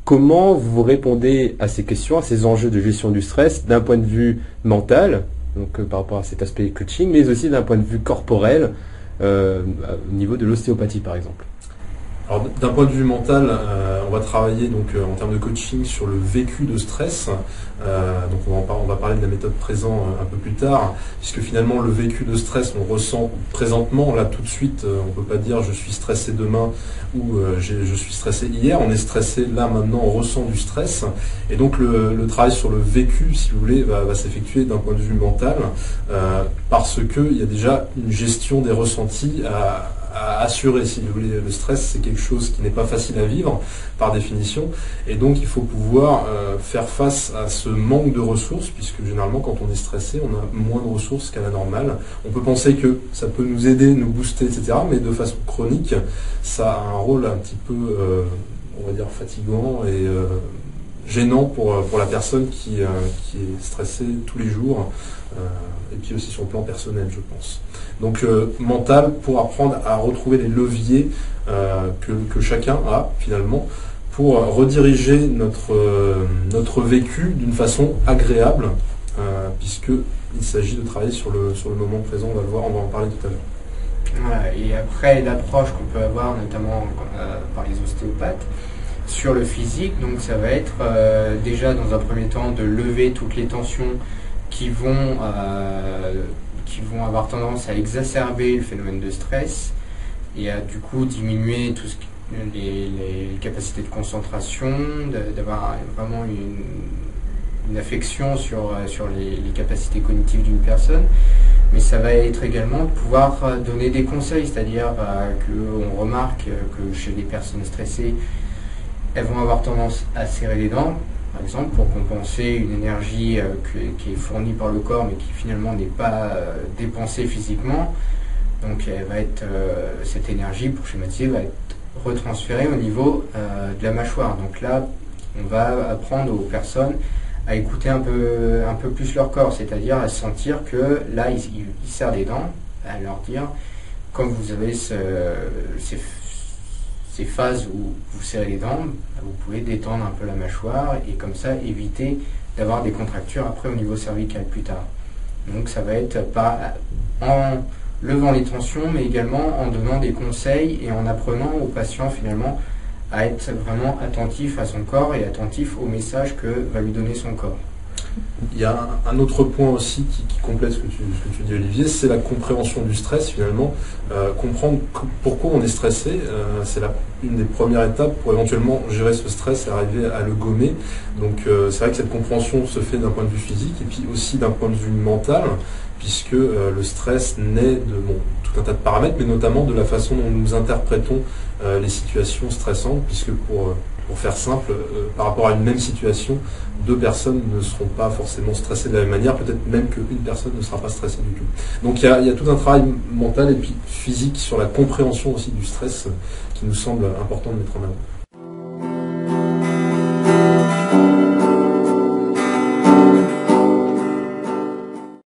comment vous répondez à ces questions, à ces enjeux de gestion du stress d'un point de vue mental, donc par rapport à cet aspect coaching, mais aussi d'un point de vue corporel, au niveau de l'ostéopathie par exemple? Alors, d'un point de vue mental, on va travailler donc en termes de coaching sur le vécu de stress. Donc on va parler de la méthode présent un peu plus tard, puisque finalement le vécu de stress on ressent présentement, là tout de suite, on peut pas dire je suis stressé demain ou je suis stressé hier, on est stressé là maintenant, on ressent du stress. Et donc le travail sur le vécu, si vous voulez, va s'effectuer d'un point de vue mental, parce qu'il y a déjà une gestion des ressentis à assurer, si vous voulez. Le stress, c'est quelque chose qui n'est pas facile à vivre, par définition, et donc il faut pouvoir faire face à ce manque de ressources, puisque généralement, quand on est stressé, on a moins de ressources qu'à la normale. On peut penser que ça peut nous aider, nous booster, etc., mais de façon chronique, ça a un rôle un petit peu, on va dire, fatigant et gênant pour la personne qui est stressée tous les jours, et puis aussi sur le plan personnel, je pense. Donc mental, pour apprendre à retrouver les leviers que chacun a finalement pour rediriger notre vécu d'une façon agréable, puisqu'il s'agit de travailler sur le moment présent, on va le voir, on va en parler tout à l'heure. Voilà, et après l'approche qu'on peut avoir notamment par les ostéopathes sur le physique, donc ça va être déjà dans un premier temps de lever toutes les tensions qui vont avoir tendance à exacerber le phénomène de stress et à du coup diminuer les capacités de concentration, d'avoir vraiment une affection sur les capacités cognitives d'une personne. Mais ça va être également de pouvoir donner des conseils, c'est-à-dire qu'on remarque que chez les personnes stressées, elles vont avoir tendance à serrer les dents, par exemple, pour compenser une énergie qui est fournie par le corps, mais qui finalement n'est pas dépensée physiquement. Donc cette énergie, pour schématiser, va être retransférée au niveau de la mâchoire. Donc là, on va apprendre aux personnes à écouter un peu plus leur corps, c'est-à-dire à sentir que là, ils serrent les dents, à leur dire, quand vous avez ces phases où vous serrez les dents, vous pouvez détendre un peu la mâchoire et comme ça éviter d'avoir des contractures après au niveau cervical plus tard. Donc ça va être en levant les tensions, mais également en donnant des conseils et en apprenant aux patients finalement à être vraiment attentif à son corps et attentif au message que va lui donner son corps. Il y a un autre point aussi qui complète ce que tu dis, Olivier, c'est la compréhension du stress finalement. Comprendre pourquoi on est stressé, c'est une des premières étapes pour éventuellement gérer ce stress et arriver à le gommer. Donc c'est vrai que cette compréhension se fait d'un point de vue physique et puis aussi d'un point de vue mental, puisque le stress naît de tout un tas de paramètres, mais notamment de la façon dont nous interprétons les situations stressantes, puisque pour faire simple, par rapport à une même situation, deux personnes ne seront pas forcément stressées de la même manière, peut-être même qu'une personne ne sera pas stressée du tout. Donc il y a tout un travail mental et puis physique sur la compréhension aussi du stress qui nous semble important de mettre en avant.